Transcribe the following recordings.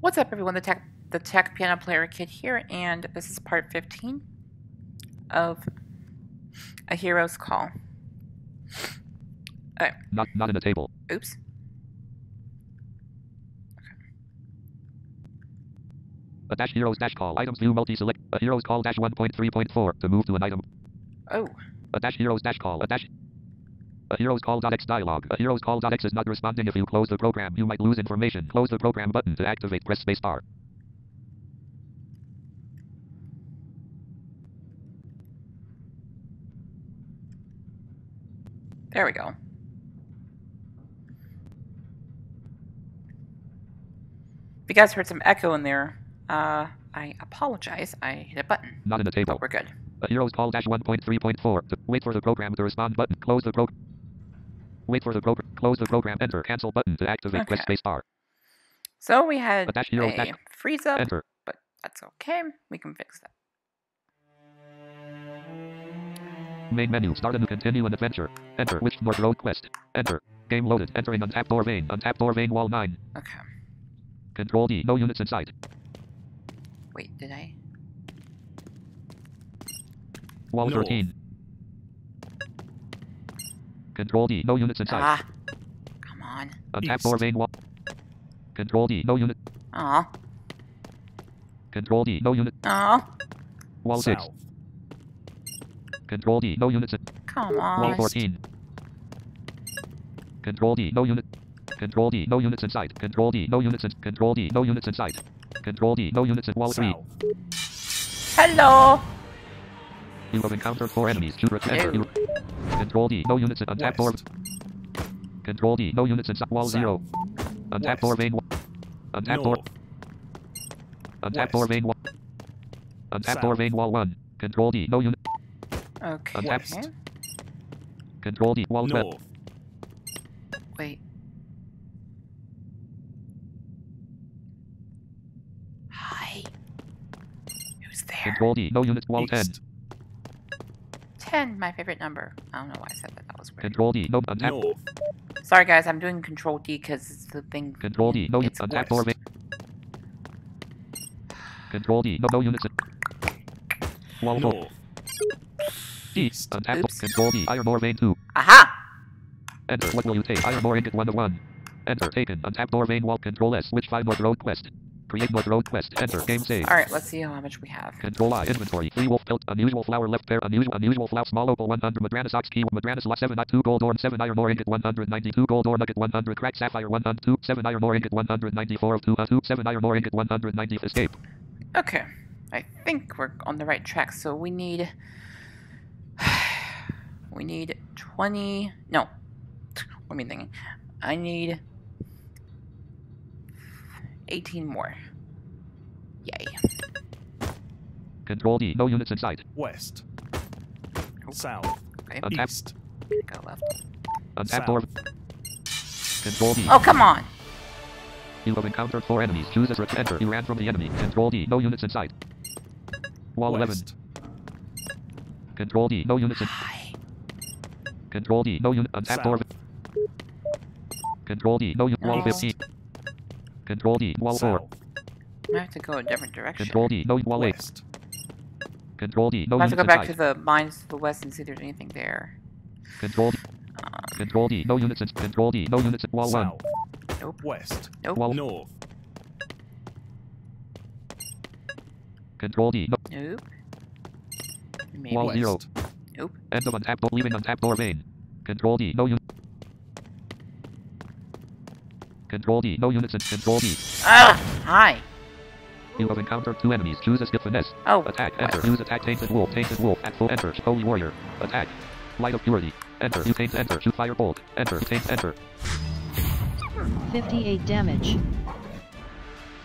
What's up, everyone? The Tech Piano Player Kid here, and this is part 15 of A Hero's Call. Alright. Not in the table. Oops. A dash heroes dash call items view multi-select. A hero's call dash 1.3.4 to move to an item. Oh. A dash heroes dash call. A hero's call.x dialog. A hero's call.x is not responding. If you close the program, you might lose information. Close the program button to activate. Press spacebar. There we go. If you guys heard some echo in there, I apologize. I hit a button. Not in the table. But we're good. A hero's call dash 1.3.4 to wait for the program to respond button. Close the program. Wait for the program. Close the program. Enter. Cancel button to activate. Okay. Press spacebar. So we had A dash heroes dash freeze up, enter. but that's okay. We can fix that. Main menu. Start a new continue an adventure. Enter. Which North Road quest. Enter. Game loaded. Entering untapped door vein. Untapped door vein wall 9. Okay. Control D. No units inside. Wait, did I? Wall No. 13. Control D. No units inside. Ah. Come on. Untapped East. door vein wall. Control D. No unit. Aw. Control D. No unit. Aw. Wall 6. South. Control D. No units. Come Wall on. 14. Control D. No unit. Control D. No units inside. Control D. No units in. Control D. No units inside. Control D. No units in. Wall 3. South. Hello. You have encountered 4 enemies. Shoot. Enter. No. Control D. No units in. Untapped door. West. Control D. No units inside. Wall 0. Untapped door West. vein. Untapped door. North. Untapped door West. vein wall. Untapped door South. vein wall 1. Control D. No unit. Okay. West. Control D. Wall 12. North. Wait. Hi. Who's there? Control D. No units. Wall 10. East. 10, my favorite number. I don't know why I said that. That was weird. Control D. No. Untapped. North. Sorry, guys. I'm doing Control D because it's the thing. Control D. No. It's Untapped door West. vein. Control D. No units in. Wall 4. North. East. Untapped. Oops. Control D. Iron ore vein 2. Aha! Enter. What will you take? Iron ore ingot 1 of 1. Enter. Taken. Untapped door vein wall. Control S. Switch 5 North Road quest. Create North Road quest. Enter. Game save. Alright, let's see how much we have. Control I. Inventory. 3 wolf pelt. Unusual flower left pair. Unusual flower. Small opal 100. Madrana socks key. Madrana slot 7. 2 gold ore. 7 iron ore ingot 192 gold ore nugget 100. Cracked sapphire 102. 7 iron ore ingot 194 of 2. 7 iron ore ingot 190. Escape. Okay. I think we're on the right track. So we need... We need 20... No. What am I thinking? I need 18 more. Yay. Control D. No units inside. West. Oh, South. okay. Untapped. East. Go left. Untapped door. Control D. Oh, come on! You have encountered 4 enemies. Choose as enter. You ran from the enemy. Control D. No units inside. Wall 11. West. Control D. No units in. Hi. Control D. No unit. Untapped door. South. Control D. No unit. Wall No. 15. Control D. Wall 4. South. I have to go a different direction. Control D. No wall 8. West. Control D. No I have to units go back to inside. the mines to the west and see if there's anything there. Control D. Control D. No units in. Control D. No units in. Wall 1. South. Nope. West. Nope. Wall. North. Control D. No. Nope. Maybe. Wall West. 0. Nope. End of untapped door. Leaving untapped door vein. Control D. No unit. Control D. No units in. Control D. Ah! Hi. You have encountered 2 enemies. Choose a skill finesse. Oh. Attack. Enter. Use attack. Tainted wolf. Tainted wolf. At full. Enter. Holy warrior. Attack. Light of purity. Enter. You taint. Enter. Shoot fire bolt. Enter. Taint. Enter. 58 damage.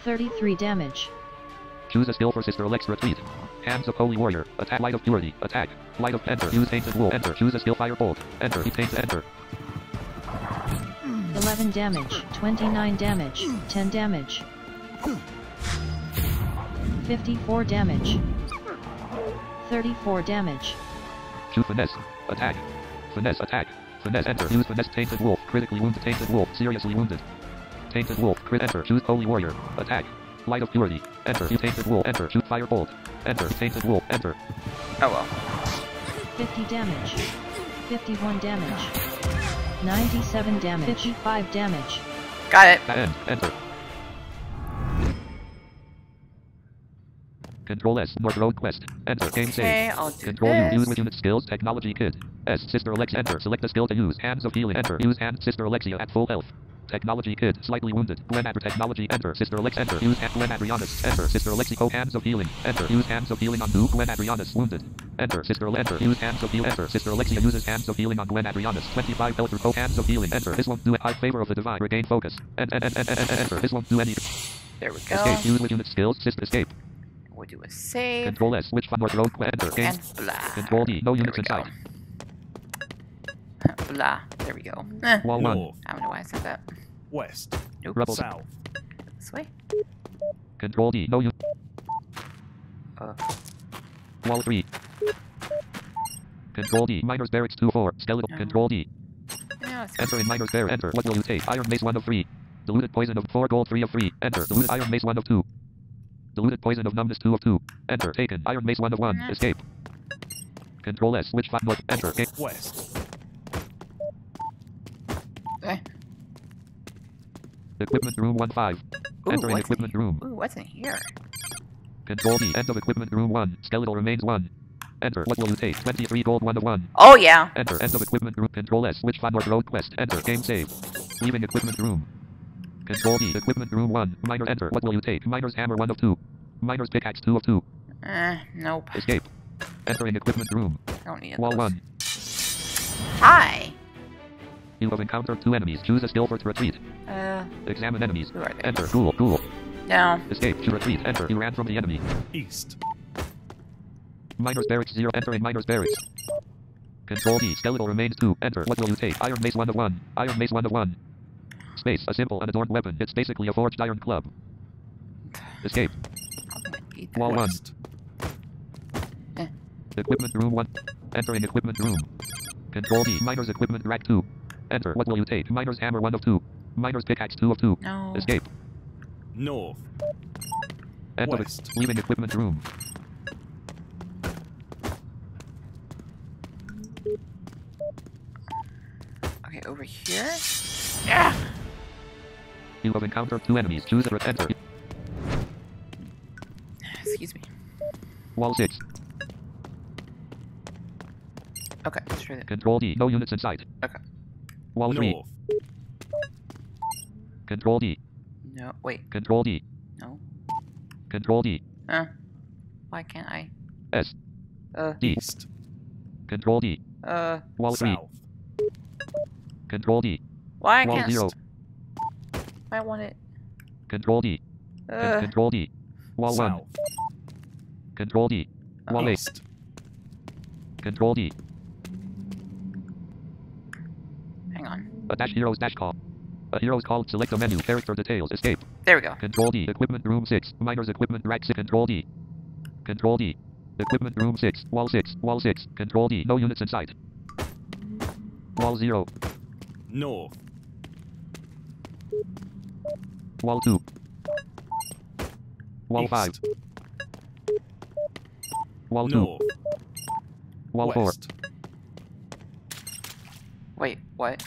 33 damage. Choose a skill for Sister Lex retreat. Hands of Holy Warrior. Attack. Light of purity. Attack. Light of enter. Use tainted wolf. Enter. Choose a skill fire bolt. Enter. He taints. Enter. 11 damage. 29 damage. 10 damage. 54 damage. 34 damage. Shoot finesse. Attack. Finesse. Attack. Finesse. Enter. Use finesse. Tainted wolf. Critically wounded. Tainted wolf. Seriously wounded. Tainted wolf. Crit. Enter. Choose Holy Warrior. Attack. Light of Purity. Enter. You tainted wool. Enter. Shoot fire bolt. Enter. Tainted wool. Enter. Oh well. 50 damage. 51 damage. 97 damage. 55 damage. Got it. End. Enter. Control S. North Road Quest. Enter. Game Okay, save. I'll do Control U. Use this. with unit skills. Technology kit. S. Sister Alexa. Enter. Select the skill to use. Hands of healing. Enter. Use hand. Sister Alexia at full health. Technology kit. Slightly wounded. Gwen Adder. Technology. Enter. Sister Alexa. Enter. Use hand. Gwen Adrianus. Enter. Sister Alexico. Hands of healing. Enter. Use hands of healing on new Gwen Adrianus. Wounded. Enter. Sister Enter. Use hands of healing. Enter. Sister Alexia uses hands of healing on Gwen Adrianus. 25 health through hands of healing. Enter. This won't do it. High favor of the divine. Regain focus. Enter. This won't do any. There we go. Escape. Use with unit skills. Sister escape. We'll do a save. Control S. Switch from North Road. Enter. Game. And blah. Control D. No There units we in go. sight. Blah. There we go. Wall 1. North, I don't know why I said that. west, Nope. Rebels. south, This way. Control D. No units. Uh, Wall 3. Control D. Miners Barracks 2-4. Skeletal. No. Control D. no, it's Enter in Miners Barracks. Enter. What will you take? Iron Mace 1 of 3. Diluted Poison of 4 gold 3 of 3. Enter. Diluted Iron Mace 1 of 2. Diluted Poison of Numbness 2 of 2. Enter. Taken. Iron Mace 1 of 1. Mhm. Escape. Control S. Switch 5 north. Enter. Game. west, Eh. Equipment room 1-5. Ooh, Entering what's equipment in, room. Ooh, what's in here? Control D. End of equipment room 1. Skeletal remains 1. Enter. What will you take? 23 gold 1 of 1. Oh yeah. Enter. End of equipment room. Control S. Switch 5 north road quest. Enter. Game save. Leaving equipment room. Control D. Equipment room 1. Miner. Enter. What will you take? Miner's hammer 1 of 2. Miner's pickaxe 2 of 2. Nope. Escape. Entering equipment room. I don't need Wall those. 1. Hi. You have encountered 2 enemies. Choose a skill for to retreat. Examine enemies. Who are they? Enter. Cool. No. Escape. To retreat. Enter. You ran from the enemy. east, Miners Barracks 0. Entering Miners Barracks. Control D. Skeletal remains 2. Enter. What will you take? Iron Mace 1 of 1. Iron Mace 1 of 1. Space. A simple unadorned weapon. It's basically a forged iron club. Escape. I'm gonna eat that. Wall 1. west, Equipment room 1. Entering equipment room. Control D. Miners equipment rack 2. Enter. What will you take? Miners hammer 1 of 2. Miners pickaxe 2 of 2. No. Escape. north, End of West. it. Leaving equipment room. Okay, over here. Yeah. You have encountered 2 enemies. Choose a enter. Excuse me. Wall 6. Okay, sure then. Control D. No units in sight. Okay. Wall 3. north, Control D. No, wait. Control D. No. Control D. Why can't I? S. Uh. D. east, Control D. Wall 3. south, Why Control D. I Wall can't? 0. I want it. Control D. Control D. Wall 1. south, Control D. Wall 8. east, Control D. Hang on. A dash heroes dash call. A hero's called select a menu. Character details. Escape. There we go. Control D. Equipment room 6. Miners equipment rack 6. Control D. Control D. Equipment room 6. Wall 6. Wall 6. Control D. No units in sight. Wall 0. north, Wall 2. Wall east, 5. Wall 2. north, Wall 4. west, Wait, what?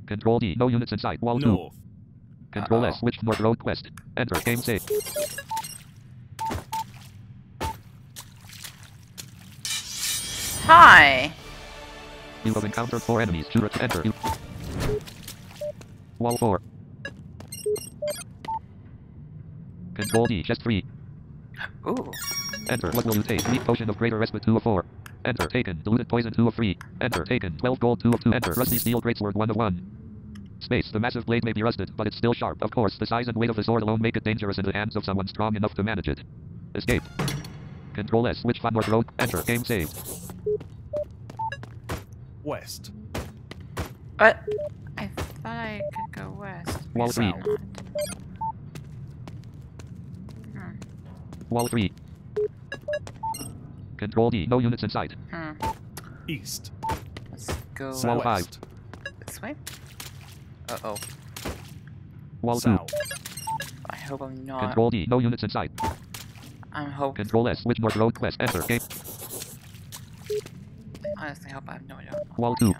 Control D. No units in sight. Wall 2. north, Control S. Uh-oh. Switch north road quest. Enter. Game save. Hi. You have encountered 4 enemies. Choose to enter. Wall 4. Control D. Chest 3. Ooh. Enter. What will you take? Weak potion of greater respite 2 of 4. Enter. Taken. Diluted poison 2 of 3. Enter. Taken. 12 gold 2 of 2. Enter. Rusty steel greatsword 1 of 1. Space. The massive blade may be rusted, but it's still sharp. Of course, the size and weight of the sword alone make it dangerous in the hands of someone strong enough to manage it. Escape. Control S. Switch 5 north road. Enter. Game saved. west, What? I thought I could go west. Wall Guess 3. not. Wall 3. Control D. No units in sight. east, Let's go Wall 5. southwest, this way. Uh-oh. Wall 2. south, I hope I'm not. Control D. No units in sight. I'm hoping. Control S. Switch North Road Quest. Enter. Game. Honestly, I hope I have no idea. Wall 2.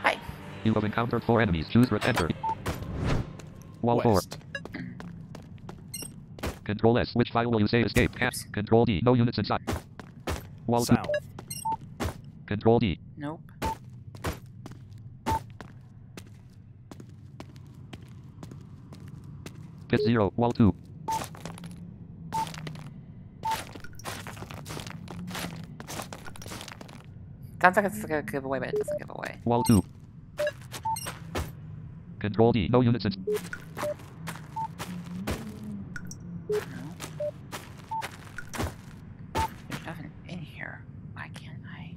Hi. You have encountered 4 enemies. Choose route. Enter. Wall 4. West. Control S. Which file will you save? Escape. Oops. Control D. No units in sight. Wall 2. South. Control D. Nope. Pit 0. Wall 2. Sounds like it's gonna give away, but it doesn't give away. Wall 2. Control D. No units in... No. There's nothing in here. Why can't I?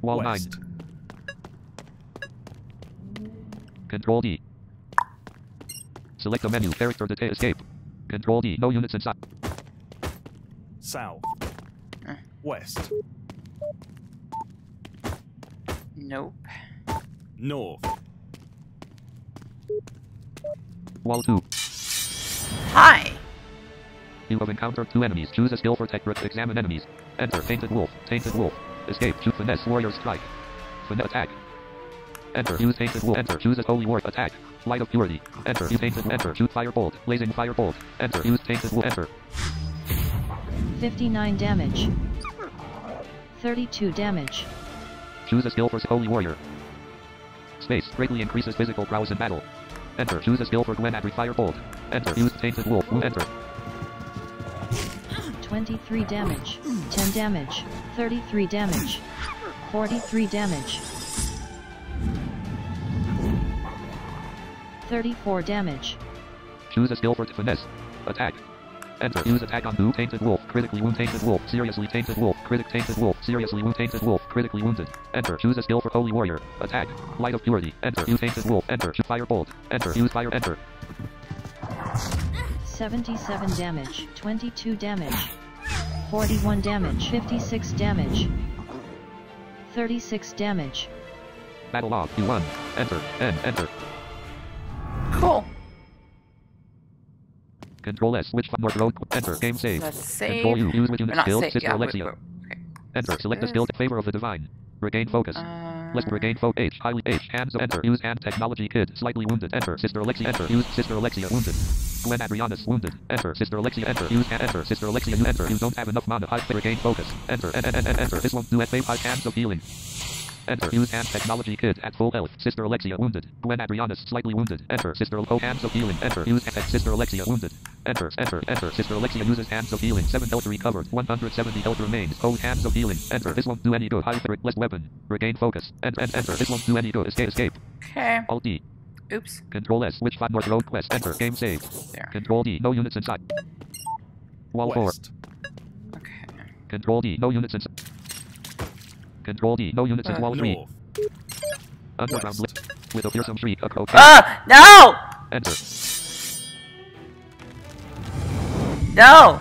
Wall 9. West. Control D. Select the menu. Character detail. Escape. Control D. No units in sight. South. Uh. West. Nope. North. Wall 2. Hi. You have encountered 2 enemies. Choose a skill for tech route. Examine enemies. Enter. Tainted Wolf. Tainted Wolf. Escape. Shoot Finesse. Warrior Strike. Finesse Attack. Enter. Use Tainted Wolf. Enter. Choose a Holy War. Attack. Light of Purity. Enter. Use Tainted. Enter. Shoot Firebolt. Blazing Firebolt. Enter. Use Tainted Wolf. Enter. 59 damage. 32 damage. Choose a skill for Holy Warrior. Space. Greatly increases physical prowess in battle. Enter. Choose a skill for Glenadry Firebolt. Enter. Use Tainted Wolf. Enter. 23 damage. 10 damage. 33 damage. 43 damage. 34 damage. Choose a skill for Finesse. Attack. Enter. Use attack on 2. Tainted Wolf. Critically wound Tainted Wolf. Seriously Tainted Wolf. Critic Tainted Wolf. Seriously wound Tainted Wolf. Critically wounded. Enter. Choose a skill for Holy Warrior. Attack. Light of Purity. Enter. Use Tainted Wolf. Enter. Shoot Firebolt. Enter. Use Fire. Enter. 77 damage. 22 damage. 41 damage. 56 damage. 36 damage. Battle log. Q1. Enter. N. Enter. Cool. Control S. Switch North Road. Enter. Game save. Let's save. Control U. Use with Or unit not skill. save. Sister Yeah, Alexia. okay. Enter. Select the skill in favor of the divine. Regain focus. Let's regain focus. H. Highly H. Hands. Enter. Use hand technology kid. Slightly wounded. Enter. Sister Alexia. Enter. Use Sister Alexia. Wounded. Gwen Adrianus. Wounded. Enter. Sister Alexia. Enter. Use hand. Enter. Sister Alexia. You enter. You don't have enough mana. High. Regain focus. Enter. Enter. This won't do it. Save 5 hands of healing. Enter. Use hand technology kid at full health. Sister Alexia. Wounded. Gwen Adrianus. Slightly wounded. Enter. Sister O. Hands of healing. Enter. Use Sister Alexia. Wounded. Enter. Sister Alexia uses hands of healing. 7 health recovered. 170 health remains. Hold hands of healing. Enter. This won't do any good. High less weapon. Regain focus. Enter. This won't do any good. Escape. Okay. Alt D. Oops. Control S. Switch 5 North Road Quest. Enter. Game save. There. Control D. No units inside. Wall 4. West. Okay. Control D. No units inside. Control D. No units in wall 3. North. Underground West. lift. With a fearsome shriek. Okay. Ah! No! Enter. No!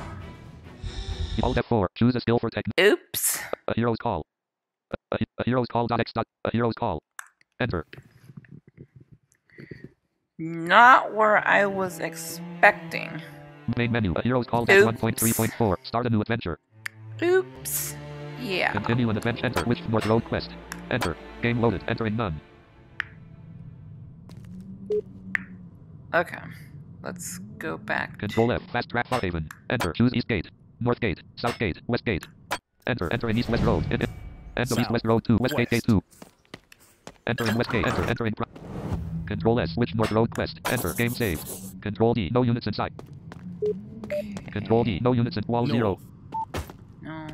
Alt F4. Choose a skill for tech. Oops. A hero's call. A hero's call. X. A hero's call. Enter. Not where I was expecting. Main menu. A hero's call. Oops. 1.3.4. Start a new adventure. Oops. Yeah. Continue an adventure. Enter. Which North Road Quest. Enter. Game loaded. Entering none. Okay. Let's go back. Control F. Fast track Farhaven. Enter. Choose East Gate. North Gate. South Gate. West Gate. Enter. Enter in East West Road. End of South. East West Road 2. West Gate West. Gate 2. Enter in West Gate. Enter. Enter in. Control S. Switch North Road Quest. Enter. Game saved. Control D. No units in sight. Okay. Control D. No units in wall 0. North. No.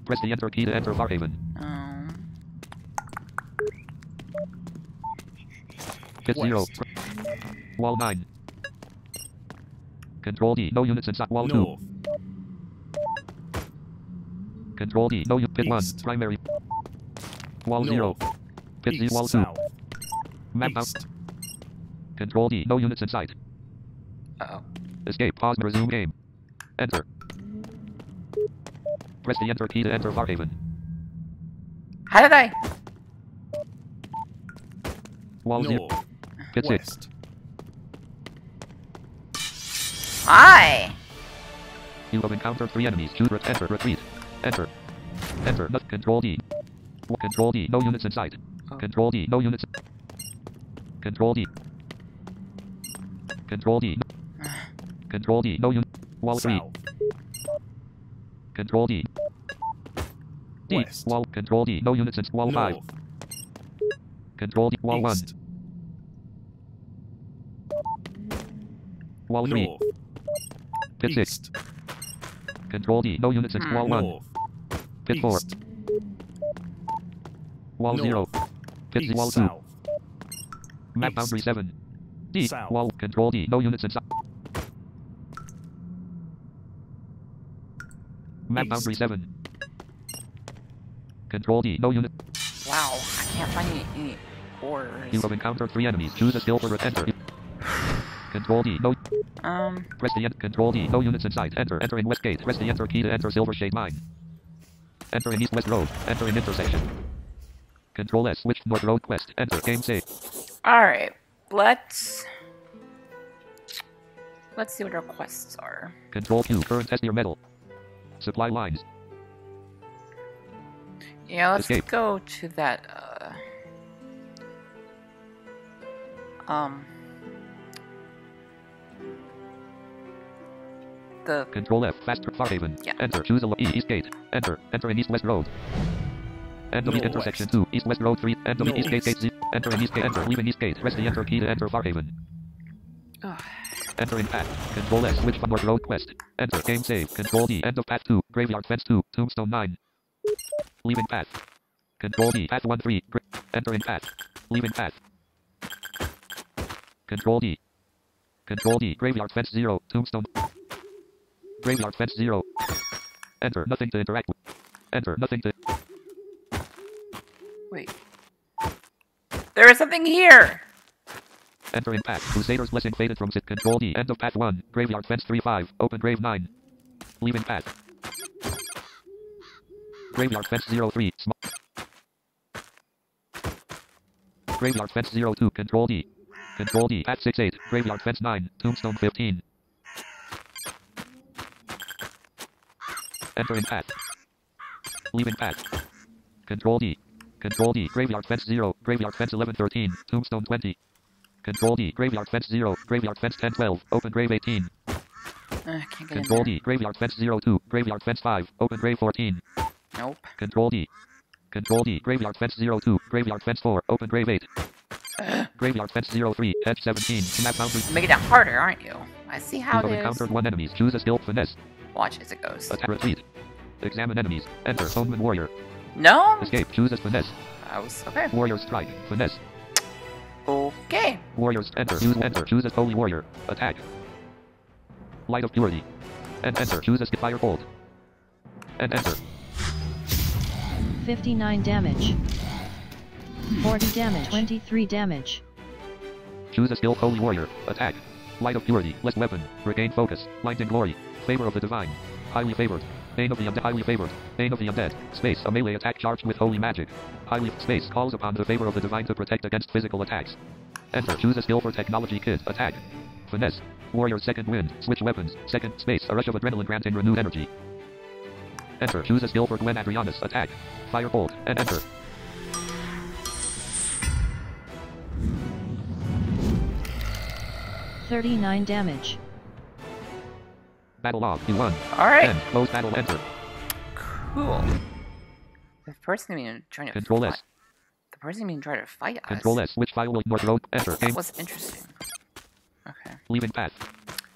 Press the enter key to enter Farhaven. No. Pit 0. West. Wall 9. Control D. No units in sight. Wall 2. North. Control D. No unit. Pit 1. East. Primary. Wall 0. North. Pit 0. East. Wall 2. South. Map out. East. Control D. No units in sight. Uh-oh. Escape. Pause and resume game. Enter. Press the enter key to enter Farhaven. How did I? Wall 0. North. Pit 6. West. Hi. You have encountered 3 enemies. Choose enter. Retreat. Enter. Enter. Not Control D. Control D. No units in sight. Oh. Control D. No units. Control D. Control D. Control D. No unit. Wall 3. South. Control D. D. West. Wall. Control D. No units in wall 5. North. Control D. Wall 1. East. Wall 3. North. Pit 6. East. Control D. No units in wall 1. North. Pit 4. East. Wall North. 0. Pit East. wall 2. South. Map East. boundary 7. D. South. Wall. Control D. No units inside. Map East. boundary 7. Control D. No unit. Wow, I can't find any orders. You have encountered 3 enemies. Choose a skill for it. Enter. Control D. No. Press the Control D. No units in sight. Enter. Enter in West Gate. Press the Enter key to enter Silver Shade Mine. Enter in East West Road. Enter in intersection. Control S. Switch North Road Quest. Enter. Game save. Alright, let's see what our quests are. Control Q. Current test your metal. Supply lines. Yeah, let's Escape. go to that, the... Control F. Fast Farhaven. Yeah. Enter. Choose a East Gate. Enter. Enter in East West Road. End of East Northwest. Intersection 2. East West Road 3. End of East Gate Northeast. Gate 0. Enter in East Gate. Enter. Leaving East Gate. Press the Enter key to enter Farhaven. Ugh. Enter in path. Control S. Switch from North Road Quest. Enter. Game save. Control D. End of path 2. Graveyard Fence 2. Tombstone 9. Leaving path. Control D. Path 1 3. Enter in path. Leaving path. Control D. Control D. Graveyard Fence 0. Tombstone. Graveyard Fence 0. Enter. Nothing to interact with. Enter. Nothing to. Wait. There is something here! Enter in path. Crusader's Blessing faded from sit. Control D. End of path 1. Graveyard Fence 3 5. Open grave 9. Leaving path. Graveyard Fence 0 3. Small. Graveyard Fence 0 2. Control D. Control D. Path 6 8. Graveyard Fence 9. Tombstone 15. Enter in path. Leaving path. Control D. Control D. Graveyard Fence 0. Graveyard Fence 11 13. Tombstone 20. Control D. Graveyard Fence 0. Graveyard Fence 10 12. Open grave 18. Can't get Control in there. D. Graveyard Fence 0 2. Graveyard Fence 5. Open grave 14. Nope. Control D. Control D. Graveyard Fence 0 2. Graveyard Fence 4. Open grave 8. Graveyard Fence 0 3. Edge 17. Map boundary. You're making it harder, aren't you? I see You how have it is. encountered 1 enemies. Choose a skill. Finesse. Watch as it goes. Attack. Retreat. Examine enemies. Enter. Homeman Warrior. No? Escape. Choose as finesse. I was... Okay. Warrior Strike. Finesse. Okay. Warriors. Enter. Use enter. Choose as Holy Warrior. Attack. Light of Purity. And enter. Choose as Firebolt. And enter. 59 damage. 40 damage. 23 damage. Choose a skill. Holy Warrior. Attack. Light of Purity. Less weapon. Regain focus. Light and glory. Favor of the divine. Highly favored. Bane of the undead. Highly favored. Bane of the undead. Space. A melee attack charged with holy magic. Highly space calls upon the favor of the divine to protect against physical attacks. Enter. Choose a skill for technology kit. Attack. Finesse. Warrior's second wind. Switch weapons. Second space. A rush of adrenaline granting renewed energy. Enter. Choose a skill for Gwen Adrianus. Attack. Firebolt. And enter. $39 damage. Battle log. You won. Alright. End. Close battle. Enter. Cool. The person even trying to Control fight. S. The person even trying to fight us. Control S. Which file will North Road? Enter. That Game. was interesting. Okay. Leaving path.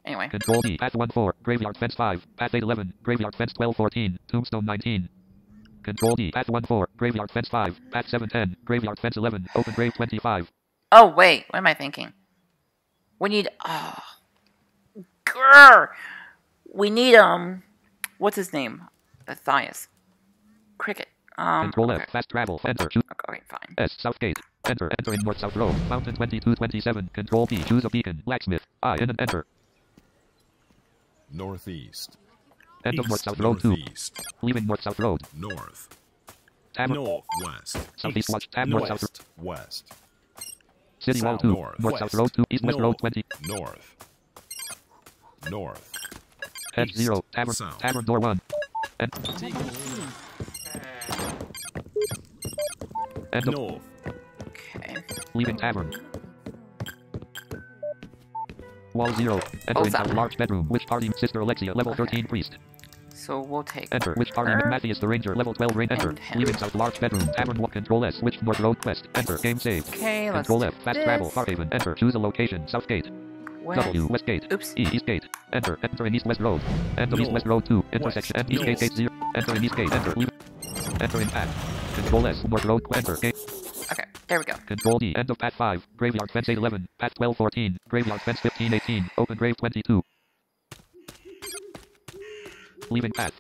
Anyway. Control D. Path 1 4. Graveyard Fence 5. Path 8 11. Graveyard Fence 12 14. Tombstone 19. Control D. Path 1 4. Graveyard Fence 5. Path 7 10. Graveyard Fence 11. Open grave 25. Oh, wait. What am I thinking? We need... Oh. Grr! We need, what's his name? Matthias. Cricket. Control okay. F. Fast travel. Enter. Choose Okay, fine. S. Southgate. Enter. Enter in North South Road. Mountain 2227. Control P. Choose a beacon. Blacksmith. I in and enter. Northeast. End of North East, South Road 2. northeast. Leaving North South Road. North. Tab. Northwest. Southeast East, watch. Tab North South. west. City Wall South, 2. north, North South west, Road 2. East West Road north, 20. North. North. Head East, 0. Tavern. south. Tavern door 1. And end of North. Okay. leaving tavern. Wall 0. Entering Bullseye. house large bedroom. Which party? Sister Alexia. Level Okay. 13 priest. So we'll take. Enter. Which party? her. Matthias the ranger. Level 12 range. Enter. And him. Leaving south large bedroom. Tavern walk. Control S. Which north road quest. Enter. Game save. Okay, let's Control do F. Fast this. travel. Farhaven. Enter. Choose a location. South gate. West. W. West gate. Oops. E. East gate. Enter. Enter in East West Road. End of East West North. Road 2. Intersection. West. End East gate. Gate 0. Enter in East gate. Enter. Leave. Enter in path. Control S. North road. Enter. Gate. Okay, there we go. Control D. End of path 5. Graveyard fence 811. Path 1214. Graveyard fence 1518. Open grave 22. Leaving path.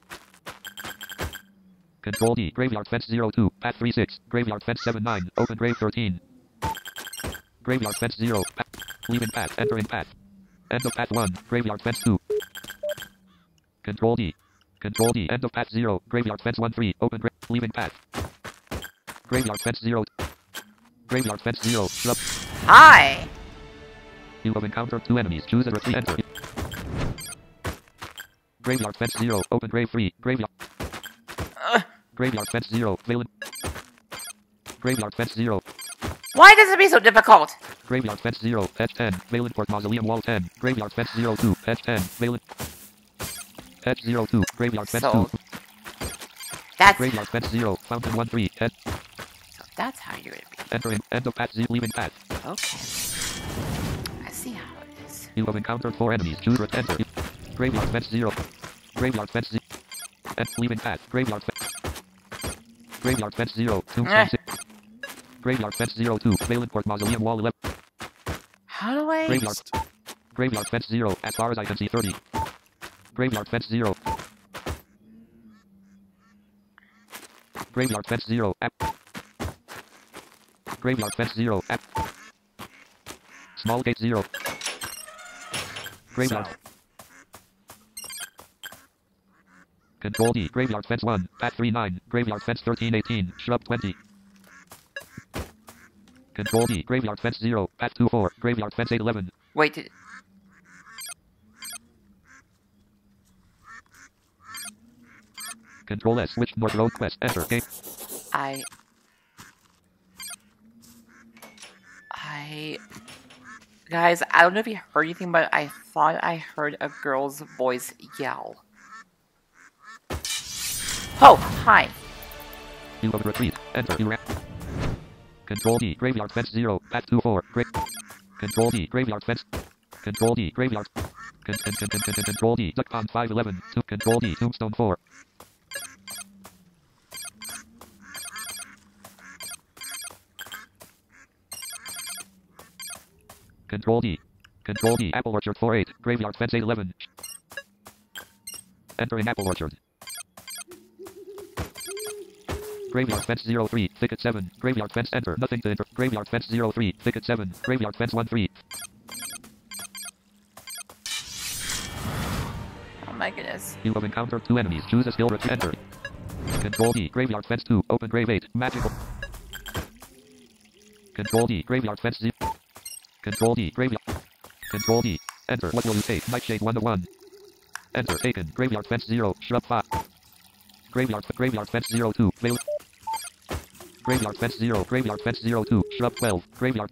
Control D. Graveyard fence 02. Path 36. Graveyard fence 79. Open grave 13. Graveyard fence 0. Leaving path. Entering path. End of path 1. Graveyard fence 2. Control D. Control D. End of path 0. Graveyard fence 13. Open grave. Leaving path. Graveyard fence 0. Graveyard fence 0. Shrub. Hi! You have encountered 2 enemies. Choose a retreat. Enter. Graveyard fence 0. Open grave 3. Graveyard. Graveyard fence 0. Valen. Graveyard fence 0. Why does it be so difficult? Graveyard fence 0. Edge 10. Valenport Mausoleum wall 10. Graveyard fence 02. Edge 10. Valen. Edge 02. Graveyard fence So 2. that's Graveyard fence 0. Fountain 1 3. Edge. so that's how you're gonna be. Entering. End of path 0. Leaving path. Okay. I see how it is. You have encountered 4 enemies. Choose ret. Enter. Graveyard fence 0. Graveyard fence 0. And leaving path. Graveyard fence. Graveyard fence 0. Tombstone 6. Graveyard fence 02. Valenport Mausoleum wall 11. How do I? Graveyard. Graveyard fence 0. As far as I can see 30. Graveyard fence 0. Graveyard fence 0. App. Graveyard fence 0. App. Small gate 0. Graveyard. South. Control D. Graveyard fence 1. Path 39. Graveyard fence 1318. Shrub 20. Control D. Graveyard fence 0. Path 24. Graveyard fence 811. Wait. Did... Control S. Switch north road quest. Enter. Game. I. Guys, I don't know if you heard anything, but I thought I heard a girl's voice yell. Oh, hi. You have retreat. Enter. You Control D. Graveyard fence 0. Path 24. Control D. Graveyard fence. Control D. Graveyard. Control D. Duck Pond 511. Control D. Tombstone 4. Control D. Control D. Apple Orchard 48. Graveyard fence 811. Entering Apple Orchard. Graveyard fence 03. Thicket 7. Graveyard fence enter. Nothing to enter. Graveyard fence 03. Thicket 7. Graveyard fence 13. Oh my goodness. You have encountered 2 enemies. Choose a skill retreat. Enter. Control D. Graveyard fence 2. Open grave 8. Magical. Control D. Graveyard fence 0. Control D. Graveyard. Control D. Enter. What will you take? Nightshade 1 to 1. Enter. Taken. Graveyard fence 0. Shrub 5. Graveyard fence 02. Veil. Graveyard fence 0. Graveyard fence 02. Shrub 12. Graveyard.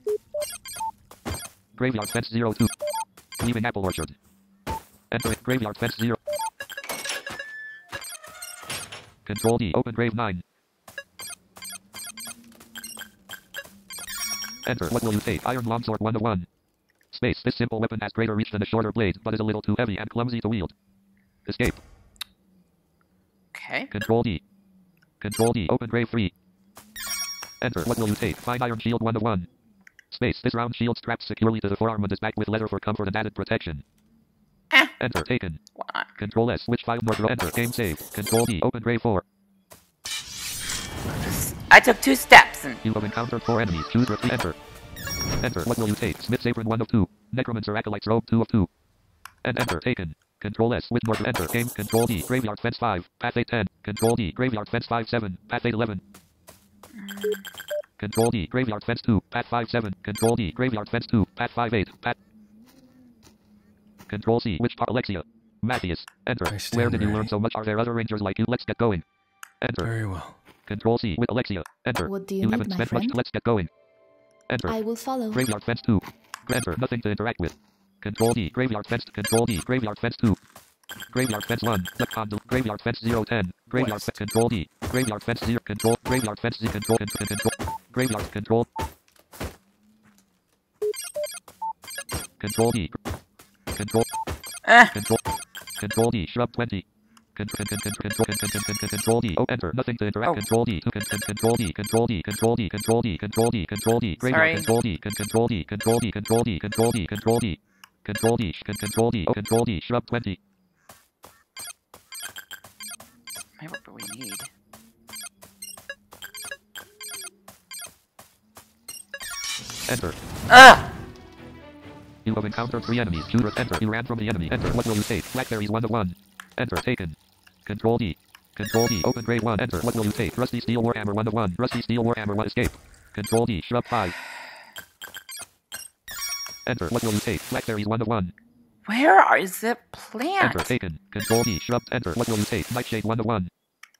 Graveyard fence 02. Leaving Apple Orchard. Enter. Graveyard fence 0. Control D. Open grave 9. Enter. What will you take? Iron longsword 1 to 1. Space. This simple weapon has greater reach than a shorter blade, but is a little too heavy and clumsy to wield. Escape. Okay. Control D. Control D. Open grave 3. Enter. What will you take? Fine iron shield 1 to 1. Space. This round shield straps securely to the forearm and is backed with leather for comfort and added protection. Enter. Taken. What? Control S. Switch 5 north row. Enter. Game save. Control D. Open grave 4. I took 2 steps and You have encountered 4 enemies. Choose retreat. Enter. Enter. What will you take? Smith's apron 1 of 2. Necromancer acolyte's robe 2 of 2. And enter. Taken. Control S. Switch north. Enter. Game. Control D. Graveyard fence 5. Path 810. Control D. Graveyard fence 5 7. Path 811. Control D. Graveyard Fence 2. Pat 5-7. Control D. Graveyard Fence 2. Pat 5-8. Pat. Control C. Which part? Alexia. Matthias. Enter. I stand Where did you ready. learn so much? Are there other rangers like you? Let's get going. Enter. Very well. Control C with Alexia. Enter. What do you You need, haven't my spent friend? much. Let's get going. Enter. I will follow. Graveyard Fence 2. Enter. Nothing to interact with. Control D. Graveyard Fence. Control D. Graveyard Fence 2. Graveyard Fence 1. Left on the Graveyard Fence 010. Graveyard Fence. Control D. Graveyard Fence 0. Control. Graveyard Fence Z. Control. Control. Graveyard Control. Control D. Control. Control. Control D. Shrub 20. Control D. Oh, enter. Nothing to interact. Oh. Control D. Control D. Control D. Control D. Control D. Control D. Control D. Sorry. Control D. Control D. Control D. Control D. Control D. Control D. Control D. Control D. Oh, Control D. Shrub 20. Hey, what do we need? Enter. Ugh! You have encountered 3 enemies. Choose enter. You ran from the enemy. Enter. What will you take? Blackberries 1 of 1. Enter. Taken. Control D. Control D. Open grave 1. Enter. What will you take? Rusty Steel Warhammer 1 of 1. Rusty Steel Warhammer 1. Escape. Control D. Shrub 5. Enter. What will you take? Blackberries 1 of 1. Where is the plant? Enter. Taken. Control D. Shrub. Enter. What will you take? Nightshade 1 of 1.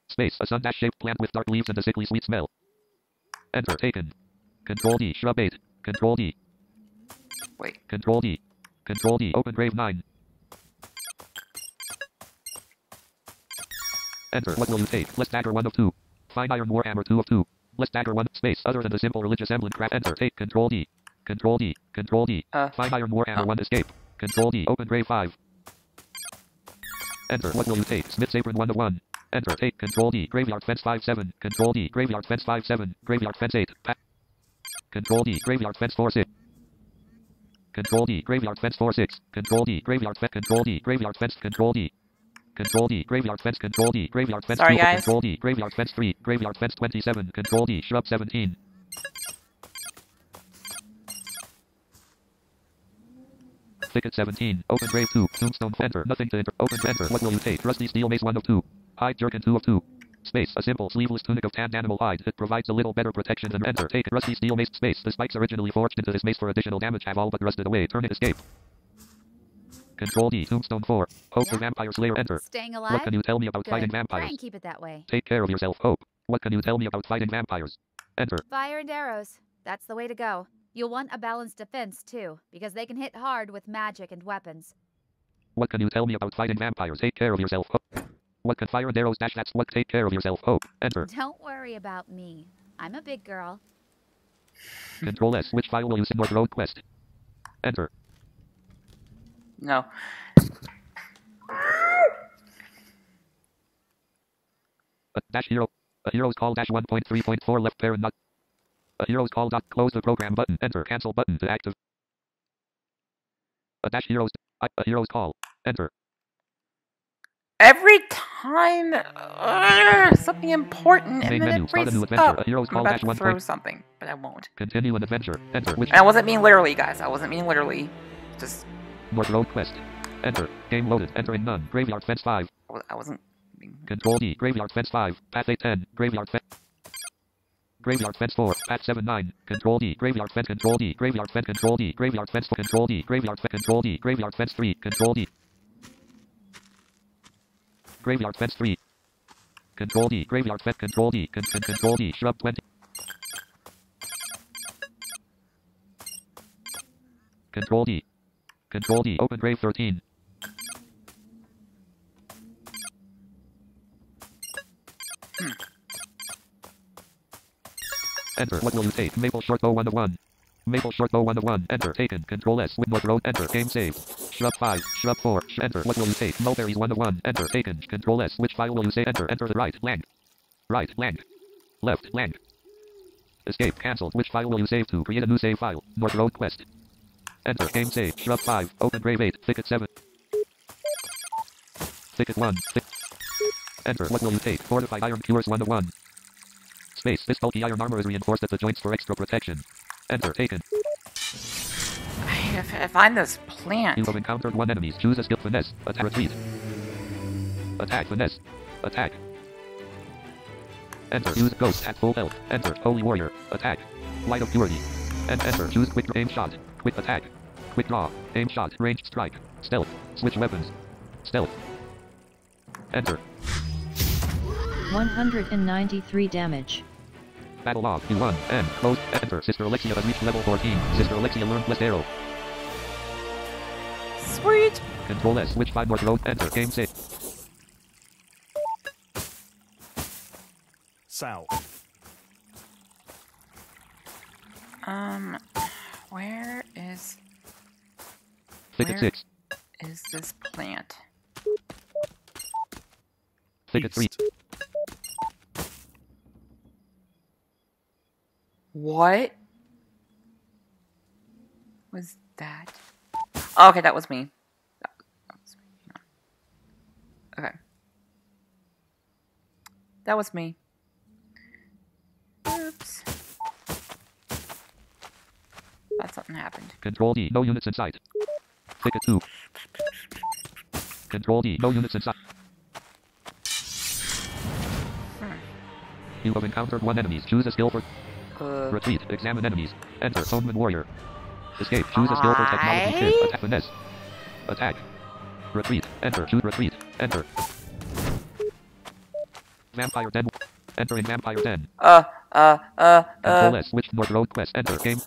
Space. A sun-shaped plant with dark leaves and a sickly sweet smell. Enter. Taken. Control D. Shrub 8. Control D. Wait. Control D. Control D. Open grave 9. Enter. What will you take? Let's dagger 1 of 2. Fine iron warhammer 2 of 2. Let's dagger 1. Space. Other than the simple religious emblem crap. Enter. Take. Control D. Control D. Control D. Fine iron warhammer 1. Escape. Control D. Open grave 5. Enter. What will you take? Smith's apron 1 of 1. Enter. Take. Control D. Graveyard Fence 5-7. Control D. Graveyard Fence 5-7. Graveyard Fence 8. Pat. Control D. Graveyard Fence 4-6. Control D. Graveyard Fence 4-6. Control D. Graveyard Fence. Control D. Graveyard Fence. Control D. Control D. Graveyard Fence. Control D. Graveyard Fence. Sorry, 2. guys. Control D. Graveyard Fence 3. Graveyard Fence 27. Control D. Shrub 17. Thicket 17. Open grave 2. Tombstone. Enter. Nothing to enter. Open. Enter. What will you take? Rusty Steel Mace 1 of 2. Hide Jerkin 2 of 2. Space. A simple sleeveless tunic of tanned animal hide. It provides a little better protection than enter. Take Rusty Steel Mace. Space. The spikes originally forged into this mace for additional damage have all but rusted away. Turn it. Escape. Control D. Tombstone 4. Hope the Vampire Slayer. Enter. Staying alive? What can you tell me about Good. fighting Try vampires? and keep it that way. Take care of yourself, Hope. What can you tell me about fighting vampires? Enter. Fire and arrows. That's the way to go. You'll want a balanced defense, too, because they can hit hard with magic and weapons. What can you tell me about fighting vampires? Take care of yourself, Hope. What can fire and arrows dash? That's what. Take care of yourself, Hope. Enter. Don't worry about me. I'm a big girl. Control S. Which file will you send North Road Quest? Enter. No. Dash hero. A hero's call dash 1.3.4 left parent not. A hero's call dot close the program button. Enter. Cancel button to active. A dash hero's. A hero's call. Enter. Every time something important, and Main then menu. it Start a freezes new adventure. up. A hero's I'm call about dash to 1. throw something, but I won't. Continue an adventure. Enter. Which And I wasn't meaning literally, guys. I wasn't meaning literally. Just North Road Quest. Enter. Game loaded. Entering none. Graveyard Fence 5. I wasn't. Control D. Graveyard Fence 5. Path 810. Graveyard Fence. Graveyard Fence 4. Path 79. Control D. Graveyard Fence. Control D. Graveyard Fence. Control D. Graveyard Fence 4. Control D. Graveyard Fence. Control D. Graveyard Fence 3. Control D. Graveyard Fence 3. Control D. Graveyard Fence. Control D. Control D. Shrub 20. Control D. Control D. Open grave 13. Enter. What will you take? Maple short bow 1 of 1. Maple short bow 1 of 1. Enter. Taken. Control S. With North Road. Enter. Game save. Shrub 5. Shrub 4. Enter. What will you take? Mulberries 1 of 1. Enter. Taken. Control S. Which file will you say? Enter. Enter the right. Lang. Right. Lang. Left. Lang. Escape. Cancelled. Which file will you save to? Create a new save file. North Road Quest. Enter. Game save. Shrub 5. Open grave 8. Thicket 7. Thicket 1. Enter. What will you take? Fortified iron cures 1 of 1. Space. This bulky iron armor is reinforced at the joints for extra protection. Enter. Taken. I find this plant. You have encountered 1 enemy. Choose a skill. Finesse. Attack. Retreat. Attack. Finesse. Attack. Enter. Use ghost at full health. Enter. Holy warrior. Attack. Light of purity. And enter. Choose quick aim shot. Quick attack. Quick draw. Aim shot. Ranged strike. Stealth. Switch weapons. Stealth. Enter. 193 damage. Battle log. Q1. End. Close. Enter. Sister Alexia has reached level 14. Sister Alexia learned Blessed Arrow. Sweet. Control S. Switch 5 North Road. Enter. Game save. South. Where is Thicket Where- 6. this plant? Thicket 3. East. What was that? Oh, okay, that was me. That was me. Hang on. Okay. That was me. Oops. Thought something happened. Control D. No units in sight. Thicket 2. Control D. No units in sight. You have encountered 1 enemy. Choose a skill for retreat. Examine enemies. Enter. Atonement warrior. Escape. Choose a skill for technology Hi. shift. Attack finesse. Attack. Retreat. Enter. Choose retreat. Enter. Vampire Den. Entering Vampire Den. Control S. Switch North Road quest. Enter. Game.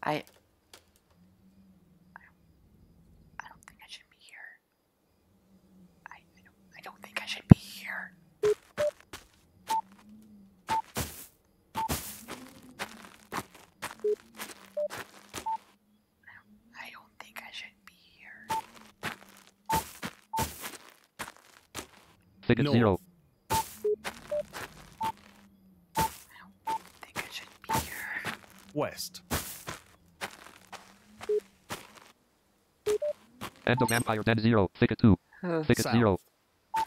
I don't think I should be here. I don't think I should be here. I don't think I should be here. Thicket No. 0. I don't think I should be here. West. End of Vampire Den 0. Thicket 2. Thicket South. 0. I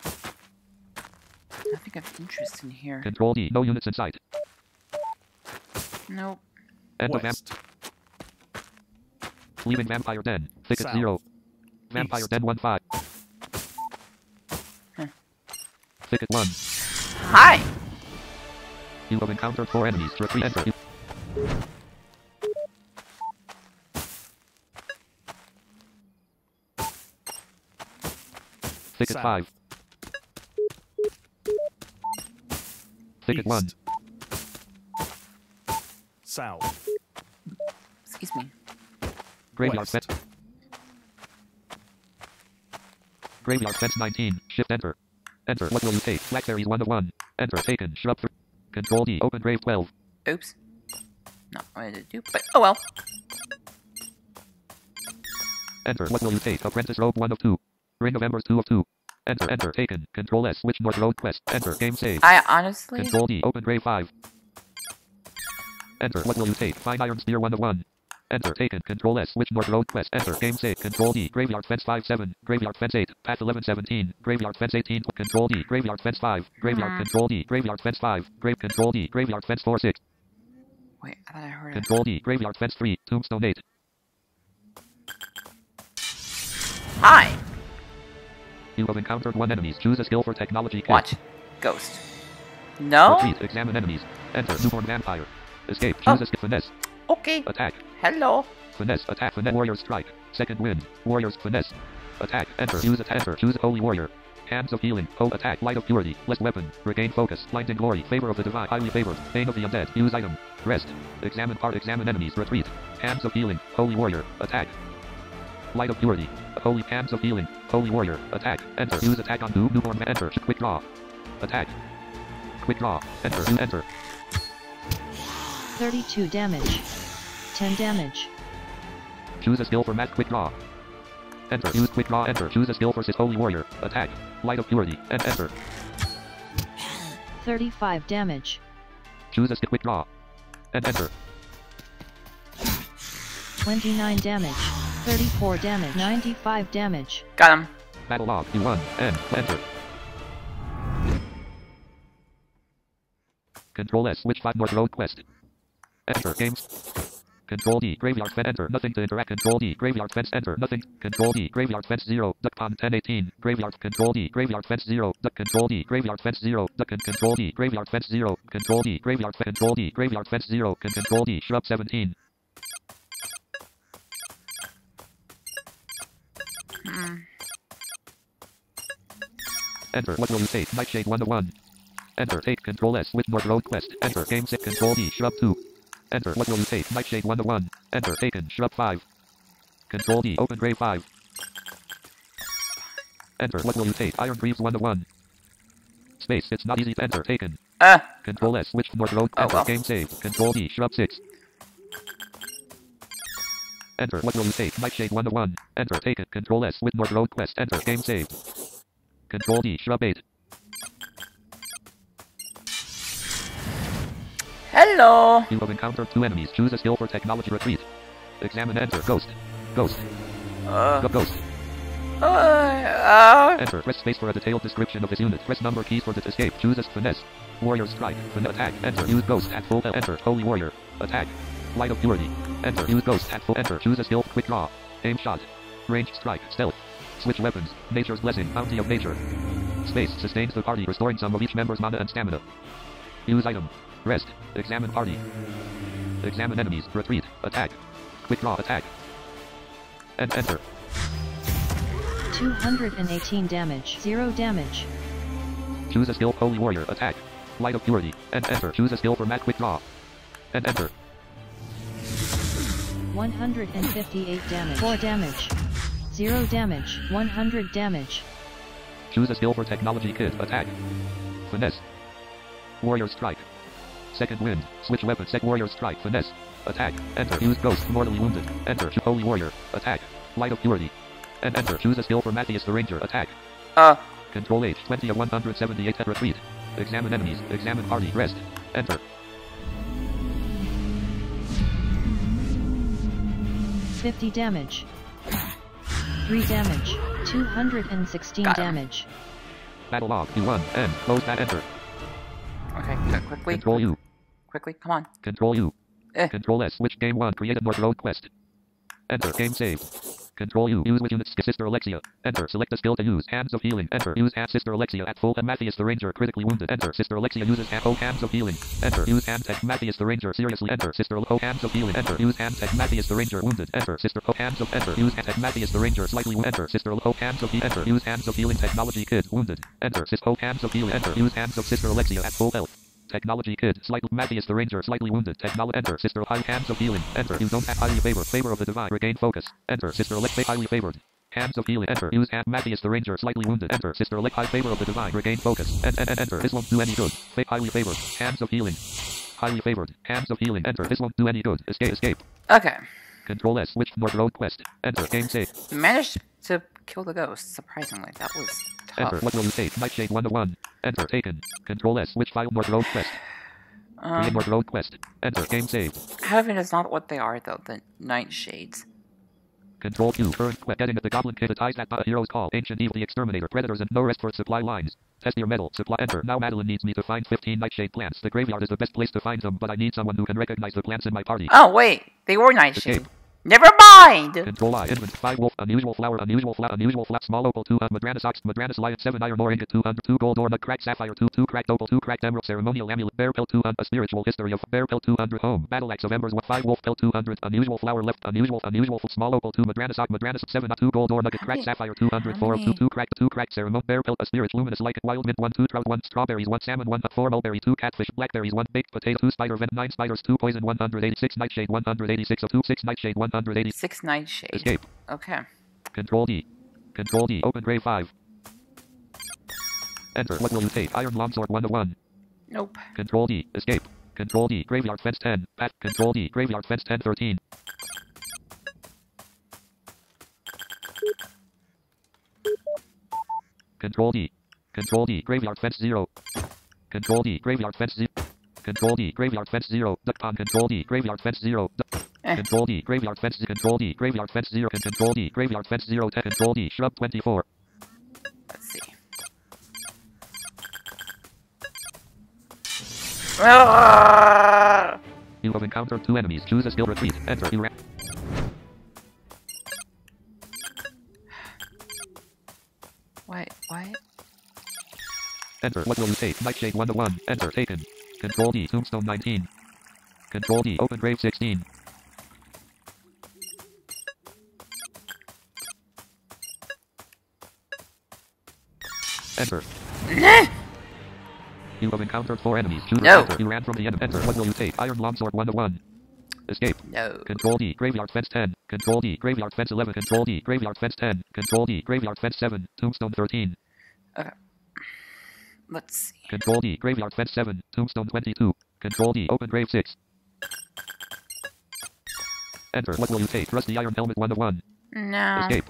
think I have interest in here. Control D. No units in sight. Nope. End of West. Leaving Vampire Den. Thicket South. 0. Vampire East. Den 1-5. Thicket 1. Hi. You have encountered 4 enemies. Retreat. Enter. Thicket South. 5. Thicket 1. East. South. Excuse me. Graveyard West. fence. Graveyard fence 19. Shift enter. Enter. What will you take? Blackberries 1 of 1. Enter. Taken. Shrub 3. Control D. Open grave 12. Oops. Not what I did do, but oh well. Enter. What will you take? Apprentice robe 1 of 2. Ring of Embers 2 of 2. Enter. Enter. Taken. Control S. Switch North Road quest. Enter. Game save. I honestly. Control D. Open grave 5. Enter. What will you take? Find Iron Spear 1 of 1. Enter. Taken. Control S. Switch North Road quest. Enter. Game save. Control D. Graveyard fence 5-7. Graveyard fence 8. Path 11-17. Graveyard fence 18. Control D. Graveyard fence 5. Graveyard Control D. Graveyard fence 5. Grave Control D. Graveyard fence 4-6. Wait, I thought I heard it. Control D. Graveyard fence 3. Tombstone 8. Hi. You have encountered 1 enemies. Choose a skill for technology kit. Watch. Ghost. No? Retreat. Examine enemies. Enter. Newborn vampire. Escape. Choose a skill. Finesse. Okay. Attack. Hello. Finesse. Attack. Finesse. Warrior strike. Second wind. Warrior's finesse. Attack. Enter. Use attack. Enter. Choose holy warrior. Hands of healing. Hold attack. Light of purity. Blessed weapon. Regain focus. Blinding glory. Favor of the divine. Highly favored. Bane of the undead. Use item. Rest. Examine part. Examine enemies. Retreat. Hands of healing. Holy warrior. Attack. Light of purity. Holy hands of healing. Holy warrior. Attack. Enter. Use attack on newborn. Enter. Quick draw. Attack. Quick draw. Enter. Enter. 32 damage. 10 damage. Choose a skill for mass quick draw. Enter. Use quick draw. Enter. Choose a skill for holy warrior. Attack. Light of purity. And enter. 35 damage. Choose a quick draw. And enter. 29 damage. 34 damage. 95 damage. Got him. Battle log. U1. End. Enter. Control S. Switch 5 North Road quest. Enter. Games. Control D. Graveyard fence. Enter. Nothing to interact. Control D. Graveyard fence. Enter. Nothing. Control D. Graveyard fence 0. Duck pond 1018. Graveyard. Control D. Graveyard fence 0. Duck. Control D. Graveyard fence 0. Duck. Control D. Graveyard fence 0. Control D. Graveyard fence. Control D. Graveyard fence 0. Control D. Shrub 17. Enter. What will you take? Nightshade 1 to 1. Enter. Take Control S with North Road Quest. Enter. Game 6. Control D. Shrub 2. Enter. What will you take? Nightshade 1 to 1. Enter. Taken. Shrub 5. Control D. Open Grave 5. Enter. What will you take? Iron Greaves 1 to 1. Space. It's not easy to enter. Taken. Control S. Switch to North Road. Enter. Well. Game save. Control D. Shrub 6. Enter. What will you take? Nightshade 1 to 1. Enter. Taken. Control S with North Road Quest. Enter. Game save. Control D. Shrub 8. Hello. You have encountered 2 enemies. Choose a skill for technology retreat. Examine. Enter. Ghost. Ghost. Ghost. Enter. Press space for a detailed description of this unit. Press number keys for the escape. Choose as finesse. Warrior strike. Attack. Enter. Use ghost at full. Enter. Holy warrior. Attack. Light of purity. Enter. Use ghost at full. Enter. Choose a skill. Quick draw. Aim shot. Ranged strike. Stealth. Switch weapons. Nature's blessing. Bounty of nature. Space. Sustains the party, restoring some of each member's mana and stamina. Use item. Rest. Examine party. Examine enemies. Retreat. Attack. Quick draw. Attack. And enter. 218 damage. 0 damage. Choose a skill. Holy warrior. Attack. Light of purity. And enter. Choose a skill for mat. Quick draw. And enter. 158 damage. 4 damage. 0 damage. 100 damage. Choose a skill for technology kit. Attack. Finesse. Warrior strike. Second wind. Switch weapon. Set warrior strike. Finesse. Attack. Enter. Use ghost. Mortally wounded. Enter. Holy warrior. Attack. Light of purity. And enter. Choose a skill for Matthias the ranger. Attack. Control H. 20 of 178 at retreat. Examine enemies. Examine party. Rest. Enter. 50 damage. 3 damage. 216 Got him. damage. Battle log. U1. End. Close that. Enter. Okay, quickly. Control U. Quickly, come on. Control U. Eh. Control S. Switch game 1. Create a North Road quest. Enter. Game save. Control U. Use with units. Sister Alexia. Enter. Select a skill to use. Hands of healing. Enter. Use Sister Alexia at full. And Matthias the ranger critically wounded. Enter. Sister Alexia uses Hands of healing. Enter. Use hand tech Matthias the ranger seriously. Enter. Sister Hands of healing. Enter. Use hand tech Matthias the ranger wounded. Enter. Sister Hands of enter. Use hand tech Matthias the ranger slightly wounded. Enter. Sister Hands of enter. Use hands of healing technology kid wounded. Enter. Sister Hands of healing. Enter. Use hands of Sister Alexia at full health. Technology kid, slightly Matthias the ranger, slightly wounded. Technology enter. Sister high hands of healing. Enter. You don't have highly favored. Favor of the divine. Regain focus. Enter. Sister Alexa highly favored. Hands of healing. Enter. Use hand Matthias the ranger, slightly wounded. Enter. Sister Alexa high favor of the divine. Regain focus. And enter. This won't do any good. Highly favored. Hands of healing. Highly favored. Hands of healing. Enter. This won't do any good. Escape. Okay. Control S. Switch North Road quest. Enter. Game save. Managed to kill the ghost, surprisingly. That was tough. Enter. What will you take? Nightshade 1 to 1. Enter. Taken. Control S. Switch file North Road quest. Create North Road quest. Enter. Game save. Having is not what they are, though. The nightshades. Control Q. Current quest. Getting at the goblin kit. Ties that a hero's call. Ancient evil. The exterminator. Predators and no rest for supply lines. Test your metal. Supply. Enter. Now Madeline needs me to find 15 nightshade plants. The graveyard is the best place to find them, but I need someone who can recognize the plants in my party. Oh, wait. They were nightshade. Escape. Never mind! Control I. Invent. 5 wolf. Unusual flower. Small opal. 2 Madranus ox. Madranus lion. 7 iron ore ingot. 200. 2 gold ore. Nut cracked sapphire. 2 cracked opal. 2 cracked emerald. Ceremonial amulet. Bear pelt. 200. A spiritual history of bear pelt. 200. Home. Battle axe of embers. 5 wolf pelt. 200. Unusual flower left. Unusual. Small opal. 2 Madranus ox. Madranus 7. 2 gold ore. Nugget cracked sapphire. 200. 4 2 cracked ceremonial. Bear pelt. A spirit. Luminous like wild mint. 1 2 trout. 1 strawberries. 1 salmon. 1 4 mulberry. 2 catfish. Blackberries. 1 baked potato. 2 spider vent. 9 spiders. 2 poison. 186 nightshade. 186 of 2 6 nightshade. 186. 6 nightshade. Escape. Okay. Control D. Control D. Open grave 5. Enter. What will you take? Iron longsword 1 to 1. Nope. Control D. Escape. Control D. Graveyard fence 10. Pat. Control D. Graveyard fence 10 13. Control D. Control D. Graveyard fence 0. Control D. Graveyard fence 0. Control D. Graveyard fence 0. Duck pond. Control D. Graveyard fence 0. Control D. Graveyard fence. Control D. Graveyard fence 0. Control D. Graveyard fence 0. Control D. Shrub 24. Let's see. Ah! You have encountered 2 enemies. Choose a skill. Retreat. Enter. You ran. What? Enter. What will you take? Nightshade 1 to 1. Enter. Taken. Control D. Tombstone 19. Control D. Open grave 16. Enter. You have encountered 4 enemies. Choose No. enter. You ran from the enemy. Enter. What will you take? Iron longsword 1 to 1. Escape. No. Control D. Graveyard fence 10. Control D. Graveyard fence 11. Control D. Graveyard fence 10. Control D. Graveyard fence 7. Tombstone 13. Okay. Let's see. Control D. Graveyard fence 7. Tombstone 22. Control D. Open grave 6. Enter. What will you take? Rusty iron helmet 1 to 1. No. Escape.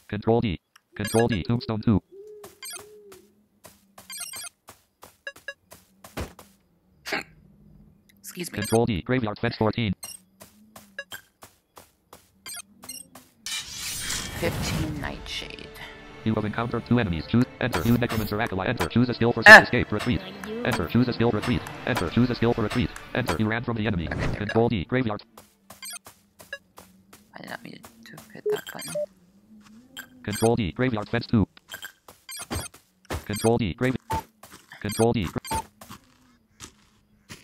Control D. Control D. Tombstone 2. Excuse me. Control D. Graveyard fence 14. 15 Nightshade. You have encountered 2 enemies. Choose. Enter. Use Necromancer Acolyte. Enter. Choose a skill for 6. Escape. Retreat. Enter. Choose a skill. Retreat. Enter. Choose a skill for retreat. Enter. You ran from the enemy. Okay, there we Control go. D. Graveyard. I did not mean to hit that button. Control D. Graveyard fence 2. Control D. Control D.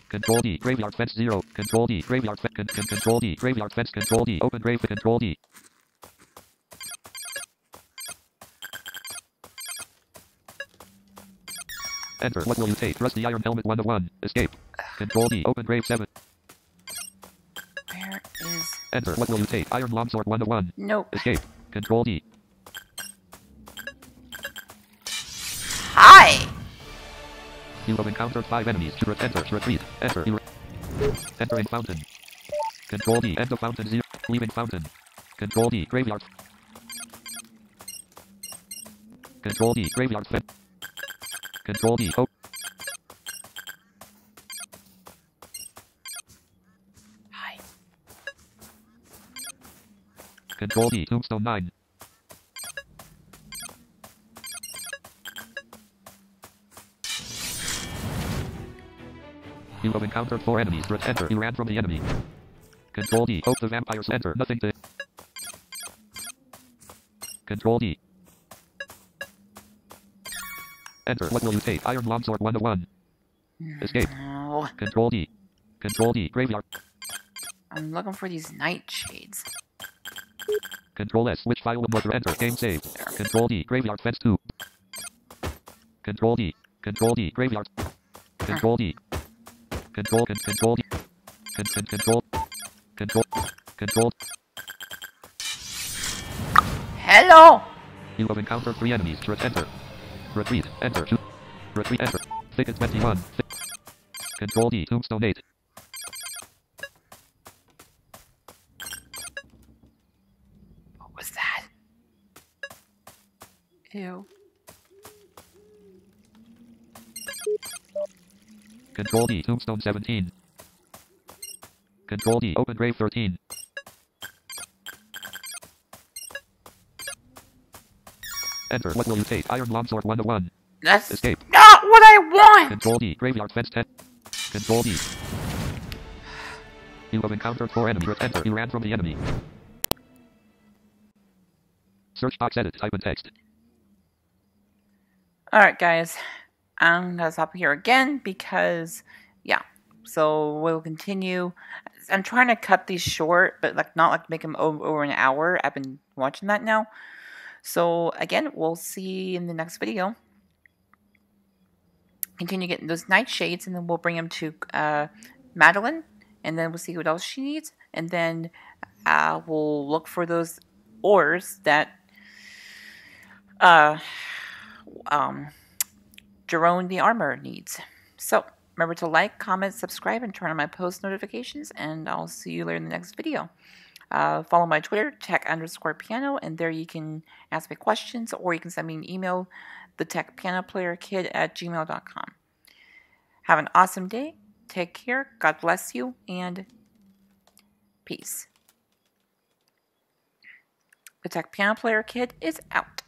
Control D. Graveyard fence 0. Control D. Graveyard fence. Control D. Graveyard fence. Control D. Open grave. Control D. Enter. What will you take? Rusty iron helmet 1 to 1. Escape. Control D. Open grave 7. Where is... Enter. What will you take? Iron longsword 1 to 1. Nope. Escape. Control D. Hi! You have encountered 5 enemies. Enter. Retreat. Enter. Entering fountain. Control D. End of fountain 0. Leaving fountain. Control D. Graveyard. Control D. Graveyard fence. Control D. Hope. Hi. Control D. Tombstone 9. You have encountered 4 enemies. Enter. You ran from the enemy. Control D. Hope the vampires enter. Nothing to. Control D. Enter. What will you take? Iron longsword 1 to 1. Escape. No. Control D. Control D. Graveyard. I'm looking for these Nightshades. Control S. Which file will enter? Game saved. Control D. Graveyard fence 2. Control D. Control D. Graveyard. Control D. Control D. Control. Hello! You have encountered 3 enemies. Enter. Retreat. Enter. Retreat. Enter. Thicket 21. Control D. Tombstone 8. What was that? Ew. Control D. Tombstone 17. Control D. Open grave 13. Enter. What will you take? Iron longsword 1 to 1. That's Escape. not what I want! Control D. Graveyard fence 10. Control D. You have encountered 4 enemies. Enter. You ran from the enemy. Search box edit. Type in text. Alright, guys. I'm gonna stop here again because, yeah. So we'll continue. I'm trying to cut these short, but not make them over an hour. I've been watching that now. So again, we'll see in the next video. Continue getting those Nightshades, and then we'll bring them to Madeline, and then we'll see what else she needs, and then we'll look for those ores that Jerome the Armor needs. So remember to like, comment, subscribe, and turn on my post notifications, and I'll see you later in the next video. Follow my Twitter, tech_piano, and there you can ask me questions, or you can send me an email, thetechpianoplayerkid@gmail.com. Have an awesome day. Take care. God bless you, and peace. The Tech Piano Player Kid is out.